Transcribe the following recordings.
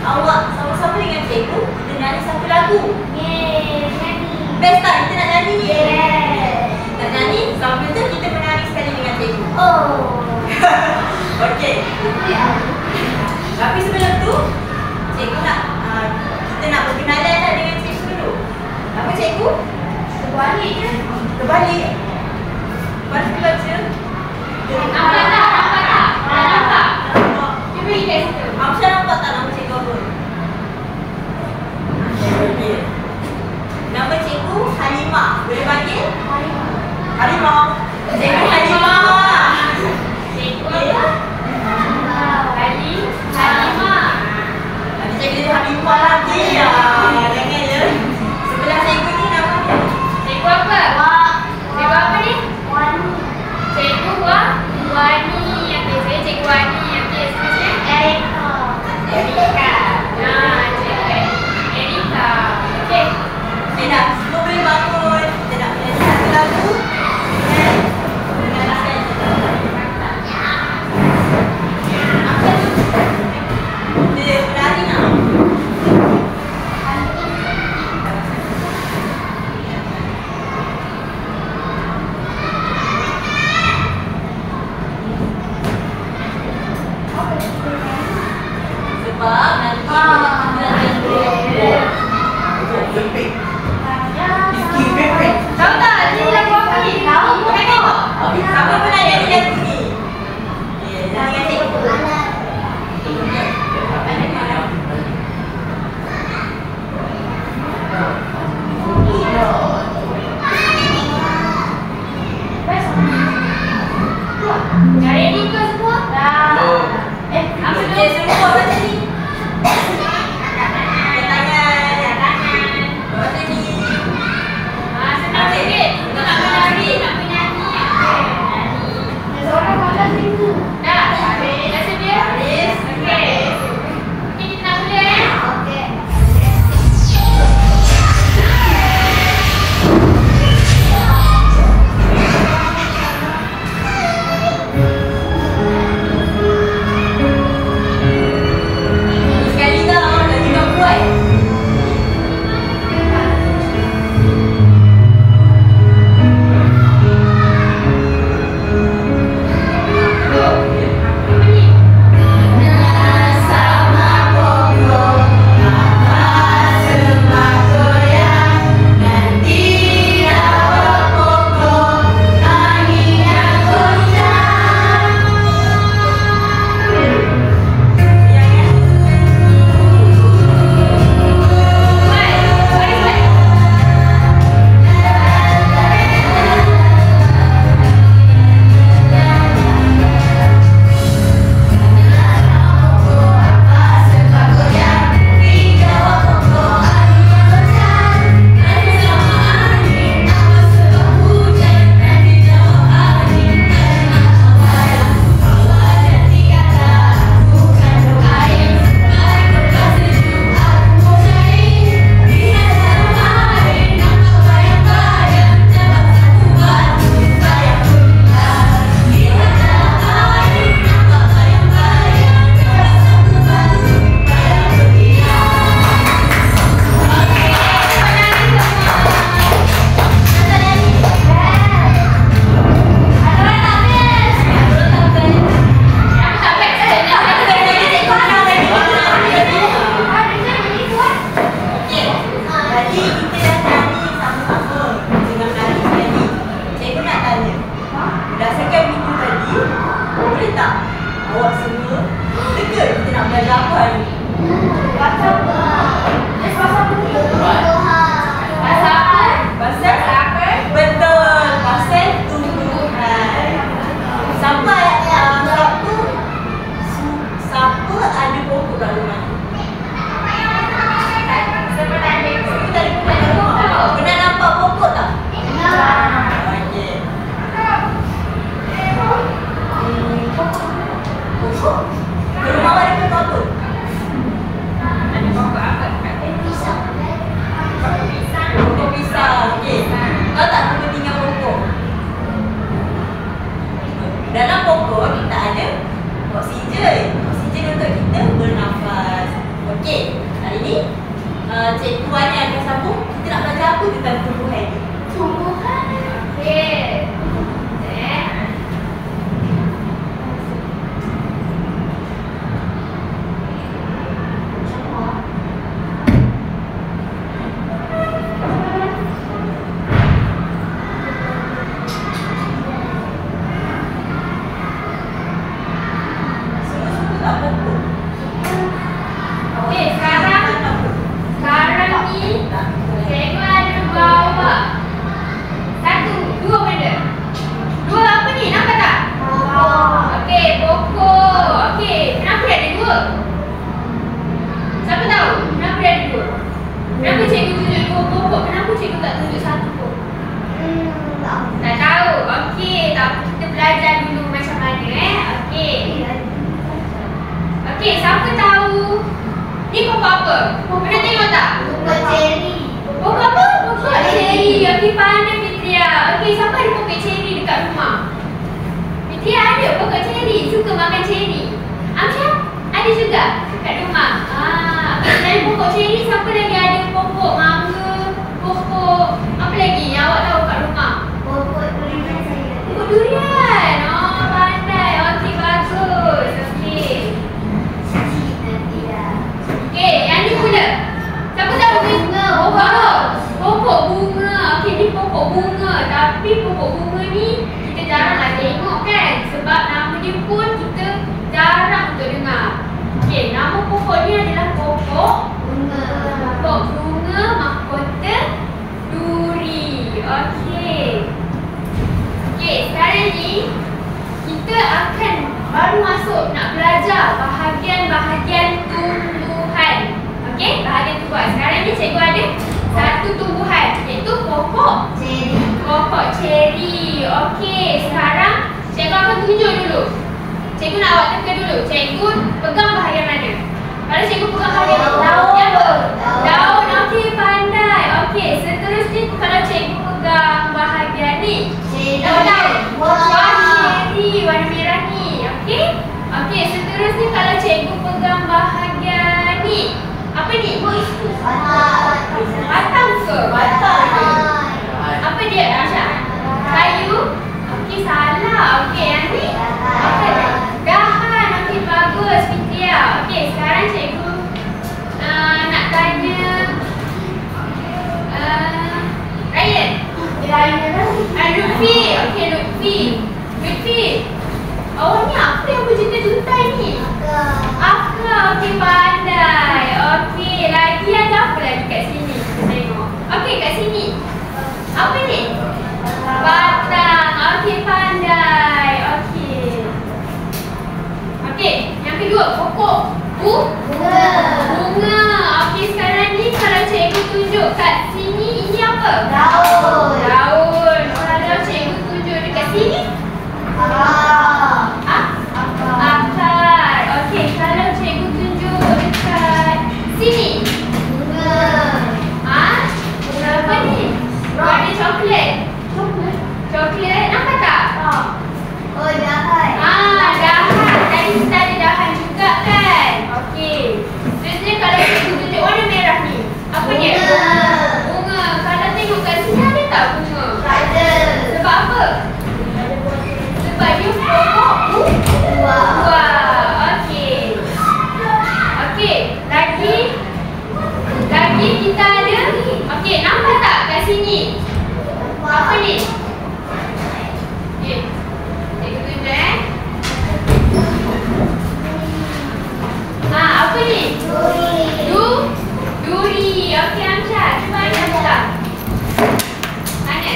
awak sama-sama dengan cikgu, kita nyanyi satu lagu. Nyanyi. Best tak kita nak nyanyi? Nak nyanyi, sambil tu kita menari sekali dengan cikgu. Oh. Okey. Tapi sebelum tu, cikgu nak kita nak berkenalan lah dengan cikgu dulu. Apa cikgu? Terbalik je. Terbalik. Baru baca. Nampak tak? Nampak? Cuba kita situ. Amsyar nampak tak nama cikgu apa? Okey. Nama cikgu Halimah. Boleh panggil? Halimah. Cikgu Halimah. Cikgu apa? Halimah. Ada cikgu Halimah lagi ya. Jangan ya. Sebelah cikgu ni nama dia. Cikgu apa? Cikgu apa ni? Wani. Cikgu Wani. Okey, saya Cikgu Wani. Okey, seterusnya Erika. Nah, Cikgu Erika. Okey. Okey dah. Semua boleh bangun. Kita nak menyanyi satu lagu. Dia berlari nak? Sebab nanti Sempit. Tahu tak? Ini lagu apa ni? Tahu bukan tengok. siapa pun nak nyanyi lagu ni? Okey, nyanyi dengan cikgu. Dah ready ke semua? Dah. Apa tu? Okey, semua macam ni. Angkat tangan. Buat sini. Senang sikit. Kita nak menari, nak menyanyi. Okey, nyanyi. apa? Pernah tengok tak? Pokok ceri. Pokok apa? Pokok ceri. Okey, pandai Fitria. Okey, siapa ada pokok ceri dekat rumah? Fitria ada pokok ceri. Suka makan ceri. Amsyah? Ada juga kat rumah. Selain pokok ceri, siapa lagi ada pokok mangga? Pokok apa lagi yang awak tahu kat rumah? Pokok durian saya. Pokok durian. Oh, pandai. Okey, bagus. Okey. Okey, yang ni pula. Siapa tahu bunga? Pokok bunga. Okey, ni pokok bunga. Tapi pokok bunga ni kita jaranglah tengok kan. Sebab nama dia pun kita jarang untuk dengar. Okey, nama pokok ni adalah pokok Bunga. pokok bunga mahkota duri. Okey. Okey, sekarang ni kita akan baru masuk nak belajar bahagian-bahagian tumbuhan. Okey, bahagian tumbuhan. Sekarang ni cikgu ada satu tumbuhan iaitu pokok Ceri. pokok ceri. Okey, sekarang cikgu akan tunjuk dulu. Cikgu nak awak teka dulu. Cikgu pegang bahagian mana? Kalau cikgu pegang bahagian Daun. yang apa? Daun. Daun. Okey, pandai. Okey, seterusnya kalau cikgu pegang bahagian ni. Ceri. Daun. Wah. Ceri warna merah ni. Okey? Okey, seterusnya kalau cikgu pegang bahagian ni. Apa ni? Batang. Batang ke? Batang. Apa dia? Aisyah? Kayu? Okey, salah. Okey, yang ni? Apa? Dahan. Okey, bagus Fitria. Okey, sekarang cikgu nak tanya Ryan. Lutfi. Okey, Lutfi. Lutfi. Awak ni apa yang berjuta-juta ni? Akar. Okey, pandai. Okey, lagi ada apa lagi kat sini? Kita tengok. Okey, kat sini. Apa ni? Batang. Okey, pandai. Okey. Okey, yang kedua, pokok Bunga. bunga. Okey, sekarang ni kalau cikgu tunjuk kat sini, ini apa? Daun. Daun. Kalau cikgu tunjuk dekat sini, akar. Okey, kalau cikgu tunjuk dekat sini, apa ni? Warna coklat. Coklat, nampak tak? Oh, dahan. Dahan. Tadi kita ada dahan juga kan? Okey. Seterusnya kalau cikgu tunjuk warna merah ni, apa dia? Bunga. Kalau tengok kat sini ada tak bunga? Ada. Sebab apa? Sebab dia pokok buah. Okey. Okey, lagi kita ada. Okey, nampak tak kat sini? Apa ni? Okey. Cikgu tunjuk apa ni? Duri. Okey, Amsyah. Cuba Amsyah buka. Mana?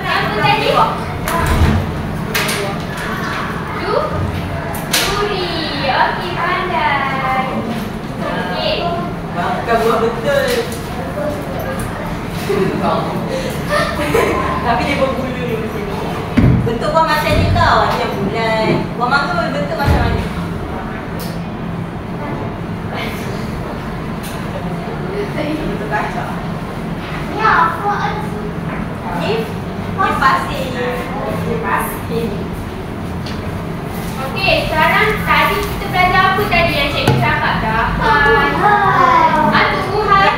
Apa tadi? Duri. Okey, pandai. Okey. Bukan buat betul. Tapi dia berbulu ni macam ni. Bentuk buah macam ni tau. Ada yang bulat. Buah mangga bentuk macam mana? Bentuk kaca. Ni apa? Ni pasir. Pasir. Okey, sekarang tadi kita belajar apa tadi yang cikgu cakap? Dahan. Tumbuhan.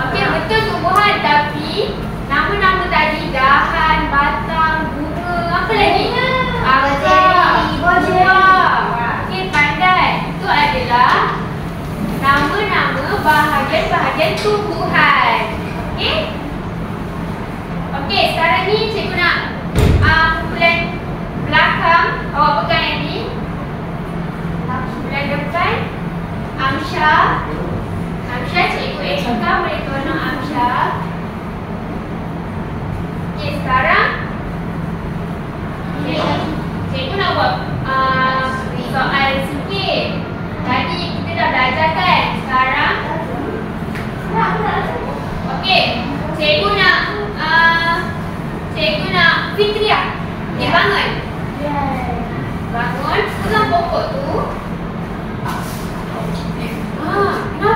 Okey, betul tumbuhan, tapi nama-nama tadi dahan, batang, bunga, apa lagi? Akar, buah. Okey, pandai. Itu adalah nama-nama bahagian-bahagian tumbuhan. Okey? Okey, sekarang ni cikgu nak kumpulan belakang. Awak pegang yang ni. Kumpulan depan Amsyah. Cikgu Eka boleh tolong Amsyah. Okey, sekarang cikgu nak buat soal sikit. Tadi kita dah belajar kan? Sekarang okey, cikgu nak Fitria. Okey, bangun. Bangun, pegang pokok tu. Kenapa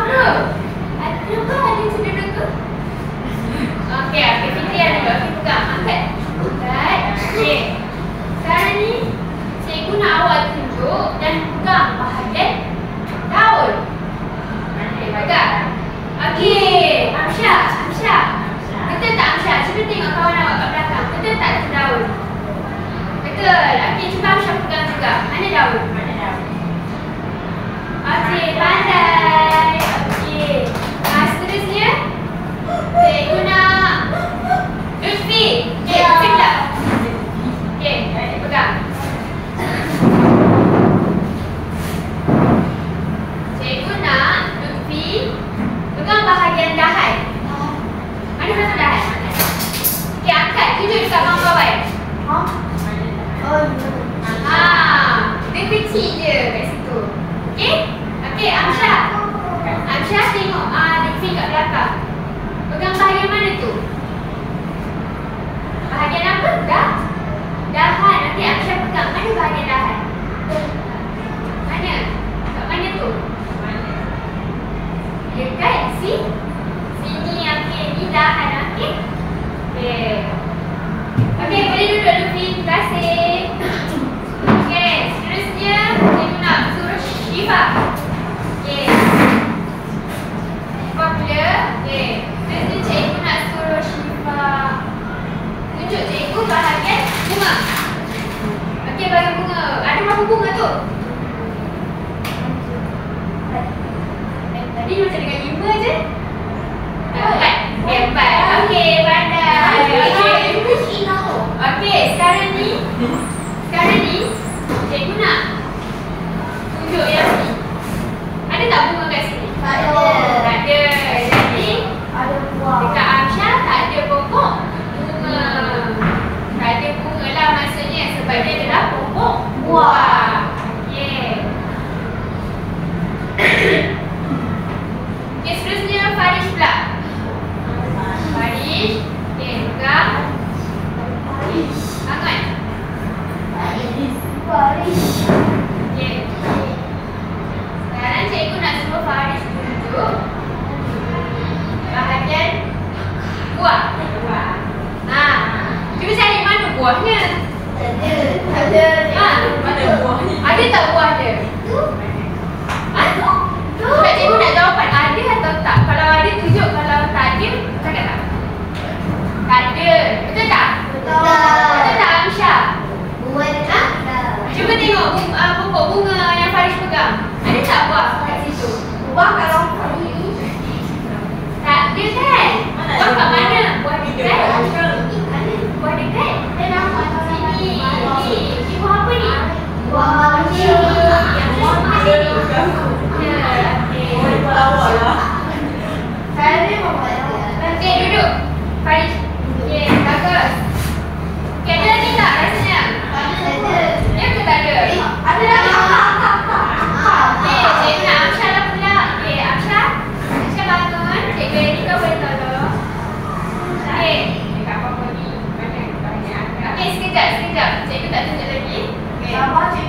kecil je kat situ. Okey? Okey, Amsyah. Amsyah tengok Lutfi kat belakang. Pegang bahagian mana tu? Bahagian apa? Dahan. Okey, Amsyah pegang. Mana bahagian dahan? Mana? Kat mana tu? Dekat sini. Okey, ni dahan. Okey? Okey. Okey, boleh duduk Lutfi. Terima kasih. Okey, seterusnya cikgu nak suruh Syifa. Okey. Syifa pula. Okey. Seterusnya cikgu nak suruh Syifa tunjuk cikgu bahagian bunga. Okey, bahagian bunga. Ada berapa bunga tu? Tadi macam dengan 5 je. 4. Okey, 4. Okey, pandai. Okey, sekarang ni cikgu nak tunjuk yang ni. Ada tak bunga kat sini? Tak ada. Jadi dekat Amsyah tak ada pokok bunga. Tak ada bunga lah maksudnya sebab dia adalah pokok buah. Okey. Okey, seterusnya Farish pula. Farish. Okey, pegang. Bangun. Okey. Sekarang cikgu nak suruh Farish tunjuk bahagian buah. Cuba cari mana buahnya. Mana buah ni? Ada tak buah dia? Sebab cikgu nak jawapan ada atau tak. Kalau ada tunjuk, kalau tak ada cakap tak. Tak ada. Betul tak? Betul tak Amsyah? Cuba tengok pokok bunga yang Farish pegang. Ada tak buah kat situ? Buah kalau Tak ada kan? Buah kat mana? Buah dekat? Buah dekat? Sini. Ni buah apa ni? Buah ni. Yang buah mana ni? awak lah. Okey, duduk. Farish. Okey, bagus. Okey, ada lagi tak rasanya? Ya ke tak ada? Ada lagi. Okey, cikgu nak Amsyah lah pula. Okey, Amsyah bangun. Cikgu Erika boleh tolong. Okey. Okey, sekejap. Cikgu tak tunjuk lagi. Okey.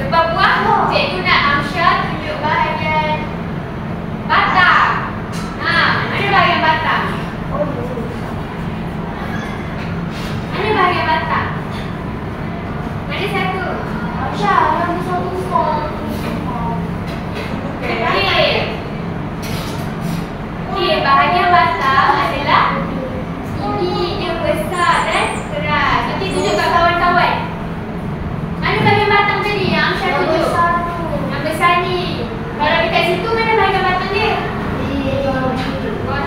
Lepas buah, cikgu nak Amsyah tunjuk bahagian batang. Mana bahagian batang? Mana bahagian batang? Mana satu? Okey, bahagian batang adalah ini dia besar dan keras. Okey, tunjuk kat kawan-kawan. Mana bahagian batang tadi yang Amsyah tunjuk? Yang besar ni. Kalau dekat situ mana bahagian batang dia?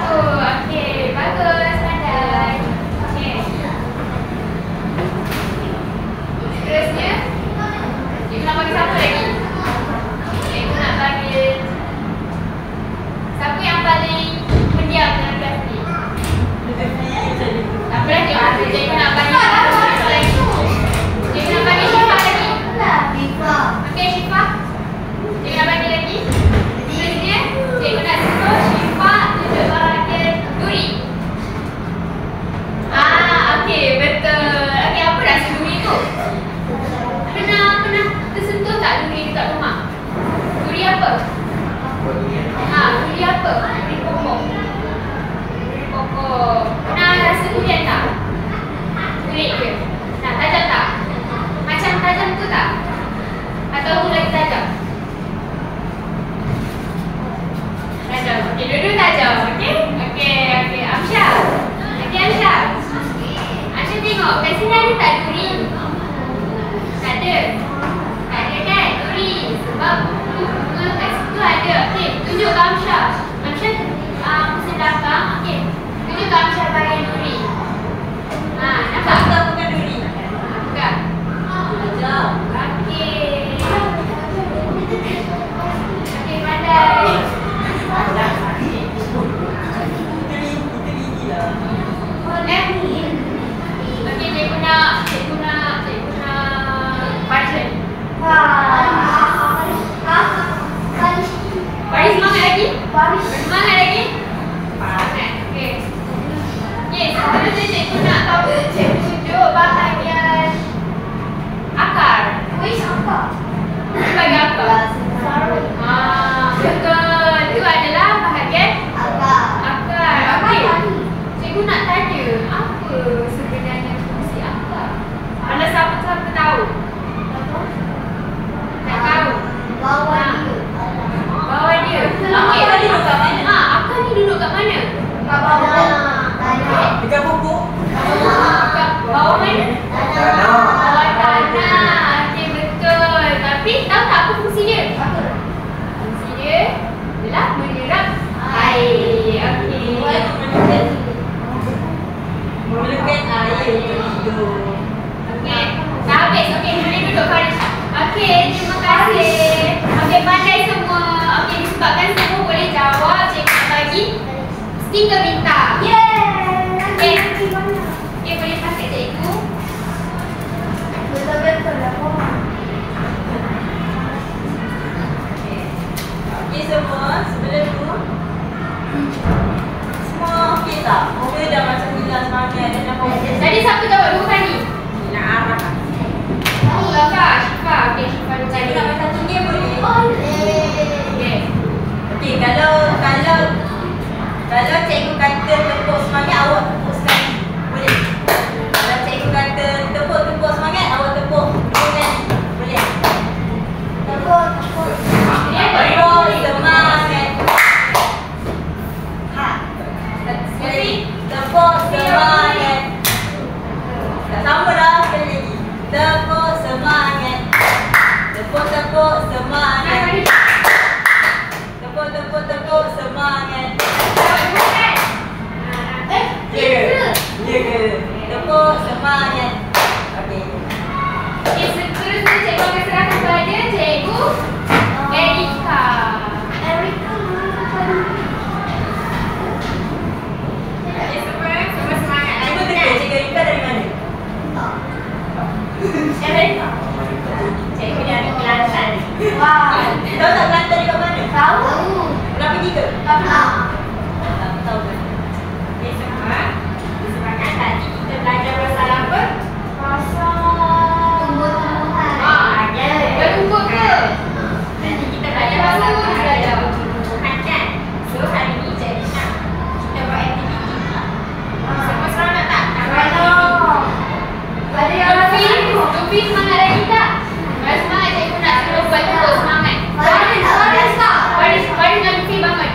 Oh, okey. Bagus, pandai. Okey. Seterusnya, cikgu nak bagi siapa lagi? Cikgu nak bagi siapa yang paling pendiam dalam kelas ni? Tak apa lagi. Cikgu nak bagi siapa lagi? Cikgu nak bagi Syifa lagi. Okey, Syifa. Cikgu nak bagi lagi. Seterusnya, cikgu nak suruh Syifa tunjuk bahagian duri. Okey, betul. Okey, apa rasa duri tu? Pernah tersentuh tak duri dekat rumah? Duri apa? Duri apa? Duri pokok. Duri pokok. Pernah rasa durian tak? Kulit ke? Tajam tak? Macam tajam tu tak? Atau tu lagi tajam? Tajam. Okey, dua-dua tajam. Okey? Okey. Amsyah. Okey, Amsyah. Amsyah tengok. Kat sini ada tak duri? Tak ada. Tak ada kan? Duri. Sebab bunga kat situ ada. Okey, tunjuk ke Amsyah. Amsyah pusing belakang. Okey. Tunjuk ke Amsyah bahagian duri. Nampak? Tak bukan duri. Bukan. Tajam. Okey. Bersemangat lagi? Semangat. Okey. Okey, seterusnya cikgu nak tahu tunjuk bahagian akar. Sebagai apa? Betul. Itu adalah bahagian akar. Okey. Cikgu nak tanya, apa sebenarnya fungsi akar? Ada siapa-siapa tahu? Tak tahu? Bawah dia. Okey. Akar ni duduk kat mana? Akar ni duduk kat mana? Dekat pokok. Kat bawah mana? Bawah tanah. Okey, betul. Tapi tahu tak apa fungsi dia? Fungsi dia adalah menyerap air. Okey. Memerlukan air untuk hidup. Okey. Dah habis. Okey, boleh duduk Faris. Okey, terima kasih. Okey, pandai semua. Okey, disebabkan semua boleh jawab, cikgu nak bagi stiker bintang. Okey. Okey, boleh pakai cikgu. Okey semua, sebelum tu semua okey tak? Okey dah macam hilang semangat dan dah fokus. Tadi siapa jawab 2 kali? Nak arah. Kakak, Syifa. Okey, Syifa dulu Cikgu tadi. nak main satu game boleh? Okey. Okey, kalau cikgu kata tepuk semangat, awak tepuk sekali. Boleh? Kalau cikgu kata tepuk semangat, awak tepuk 2 kali. Boleh? Tepuk semangat. Ha. Sekali. Tepuk semangat. Tak sama dah, sekali lagi. Tepuk semangat. Tepuk semangat. Tepuk semangat. Ya ke? Tepuk semangat. Okey. Okey, seterusnya cikgu akan serahkan kepada cikgu Erika. Okey, semua semangat Cikgu lagi. tengok Cikgu Rika dari mana? Cikgu dari Kelantan. Tahu tak Kelantan dekat mana? Pernah pergi ke? Tak tahu ke? Okey, semua semangat. Tadi kita belajar pasal apa? Berumur ke? Tadi kita belajar pasal tumbuhan kan? So, hari ni cikgu nak kita buat aktiviti. Semua seronok tak? Nak buat aktiviti? Luffy semangat lagi tak? Kalau semangat cikgu nak suruh buat tepuk semangat. Faris dan Luffy bangun.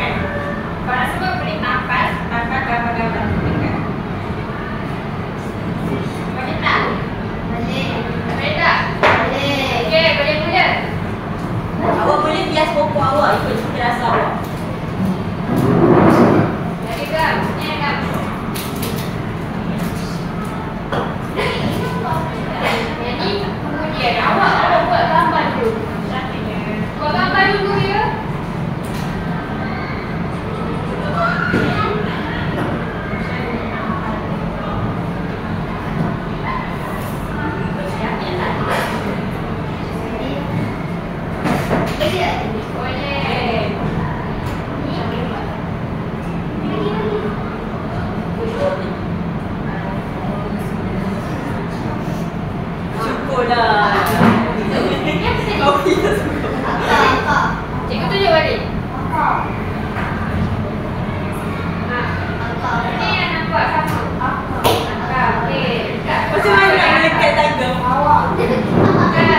kan? Korang semua boleh nafas tanpa gambar-gambar tu dekat. Boleh tak? Boleh. Boleh tak? Boleh. Okey, boleh mula. Awak boleh hias pokok awak ikut cita rasa awak. Jadi kan, ni kan. Jadi kemudian awak buat gambar dulu. Buat gambar dulu ya. Boleh. Syukur dah. Oh, ya, syukur. Cikgu tunjuk balik. Ni yang nampak sama. Angkat. Okey. Dekat. Macam mana nak melekat tangga? Angkat.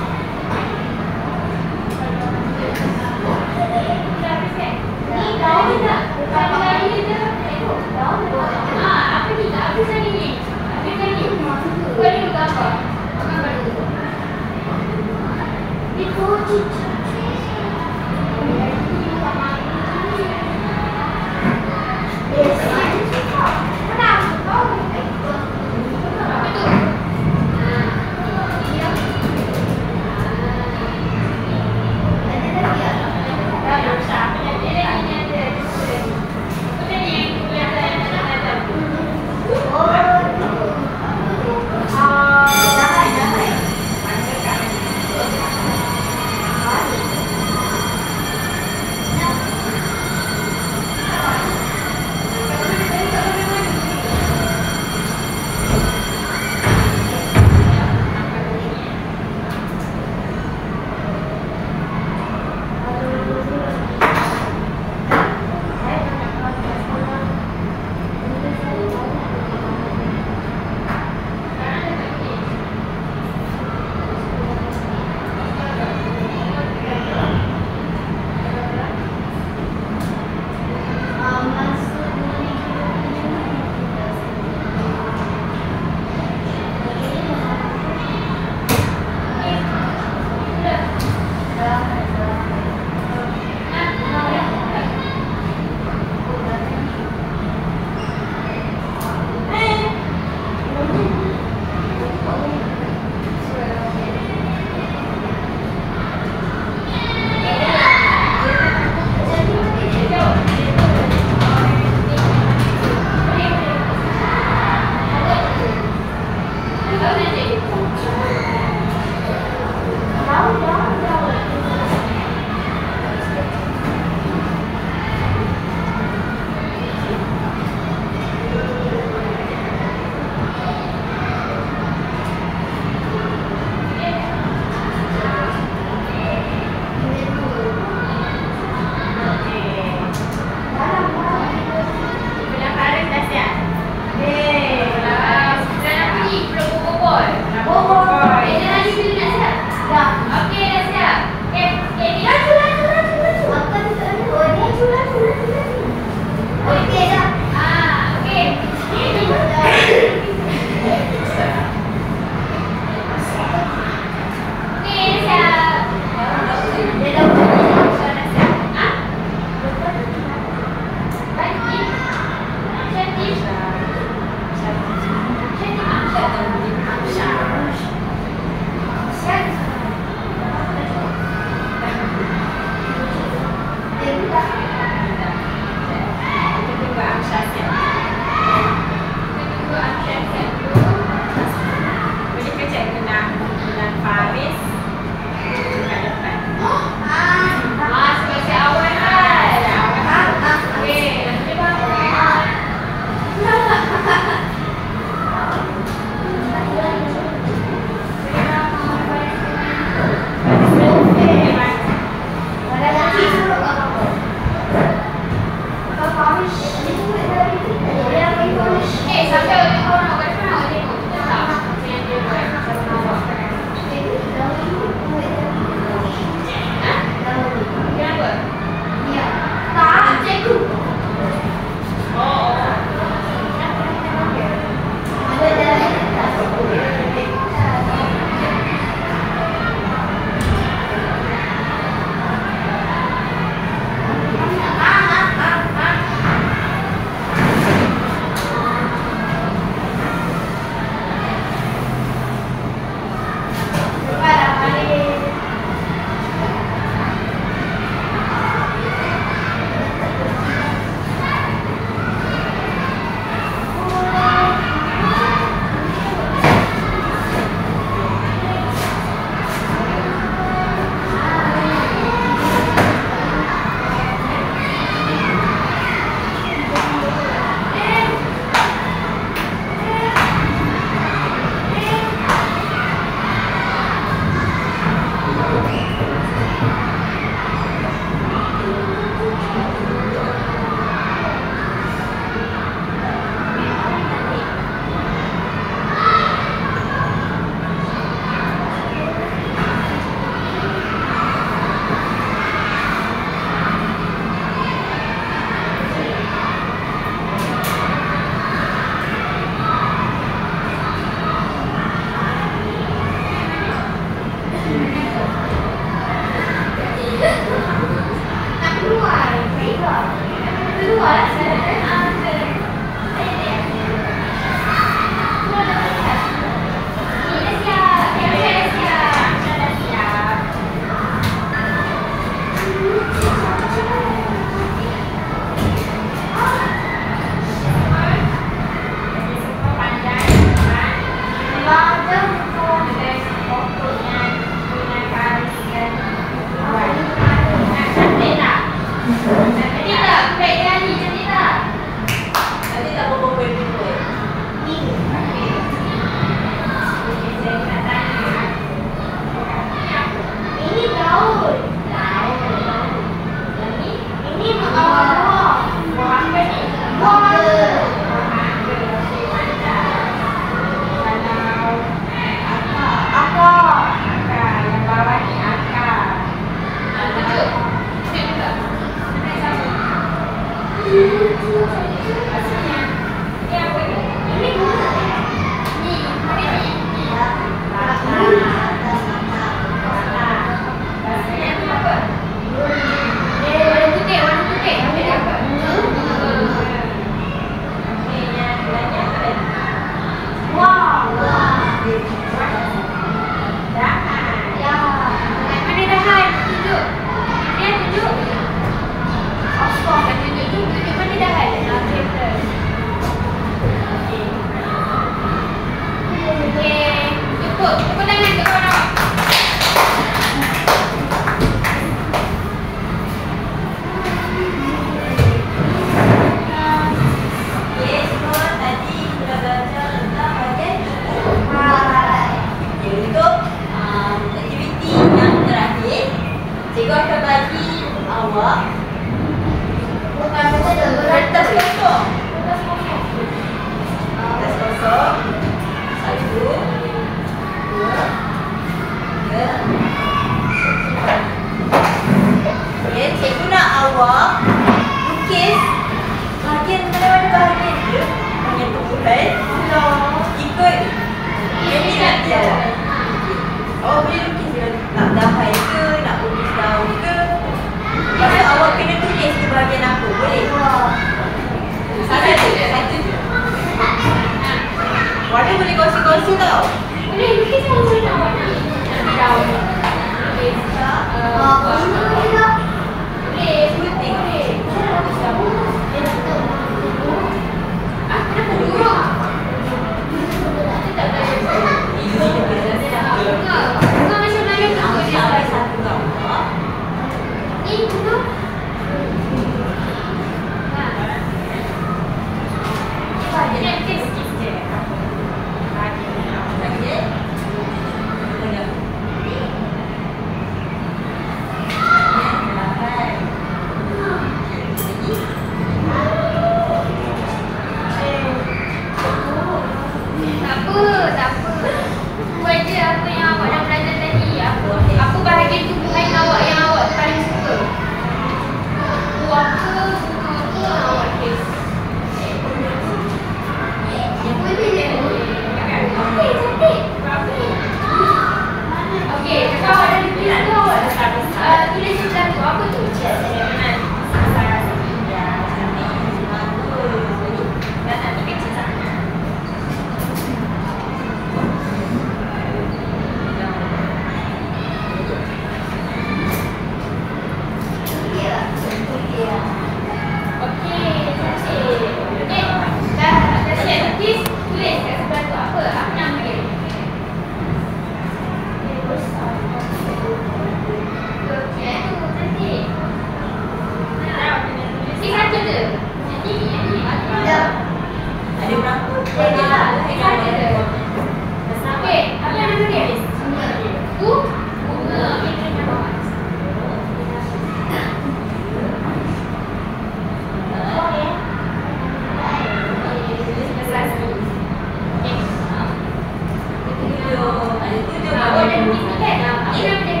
awak dah lukis ni kan? Apa nama dia?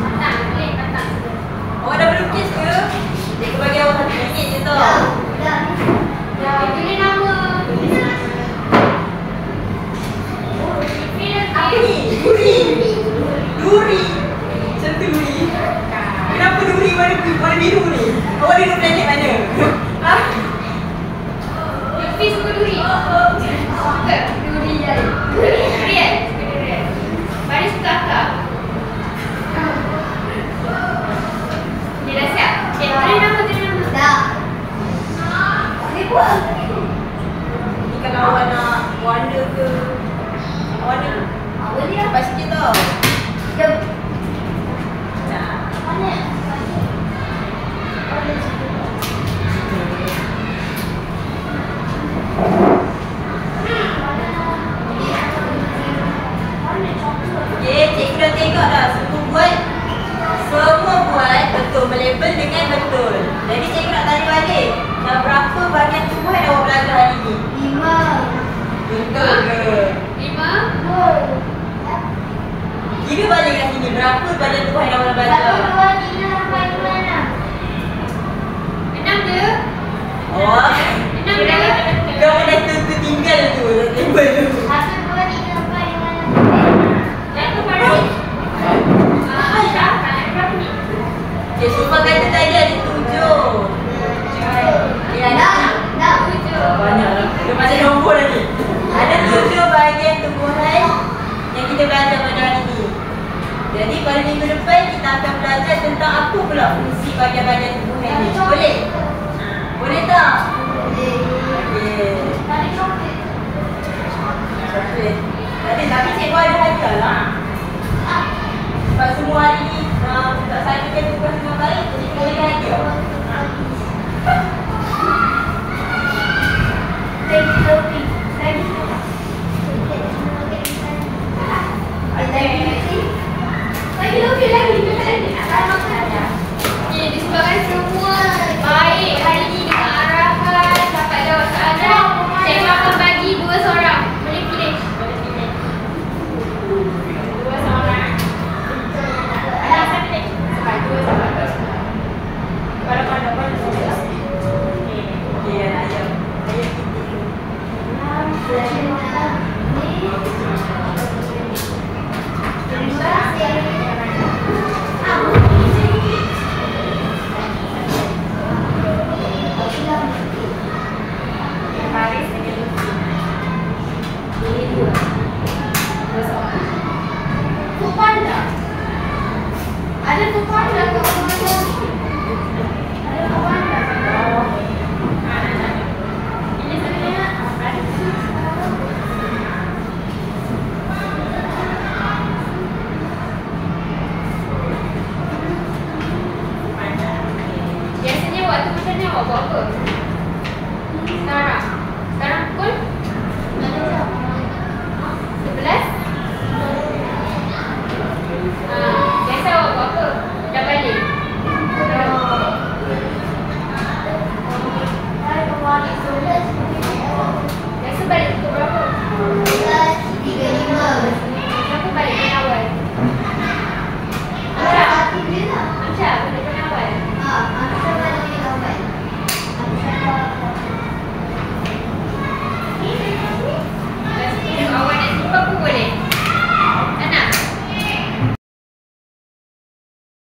Matang, boleh matang. Awak dah berlukis ke? Cikgu bagi awak RM1 je tau. Dah. Itu dia nama. Oh, Lutfi Apa lagi. ni? Duri. Duri. Macam tu duri. Kenapa duri warna biru ni? Awak duduk planet mana? Ha? Lutfi suka duri. Suka duri kan? Durian. Suka durian. Baris suka akak. Dia dah siap. Okay, tulis nama. Dah. Ni buat. Ni kalau awak nak warna ke? Warna. Awak dia. Lepas sikit tau. Jom. Nah. Mana? Okay, cikgu dah tengok dah. Semua buat betul. Melabel dengan betul. Jadi cikgu nak tanya balik. Dah berapa bahagian tumbuhan awak belajar hari ni? 5. Betul ke? 5. Kira balik kat sini. Berapa bahagian tumbuhan awak dah belajar? 1, 2, 3, 4, 5, 6. 6 je. Oh. Enam dah. Kau dah tertinggal tu. Label tu. 1, 2, 3, 4, 5, 6. Yang tu pada. Syah, berapa ni? Okay, Syufah kata tadi ada 7. Ya, Dah. 7. banyak lah. Dia macam nombor lagi. Ada 7 bahagian tumbuhan yang kita belajar pada hari ni. Jadi pada minggu depan kita akan belajar tentang apa pula fungsi bahagian-bahagian tumbuhan ni. Boleh? Boleh tak? Okey. Tadi coklat. Okey. Tadi tapi cikgu ada hadiah lah.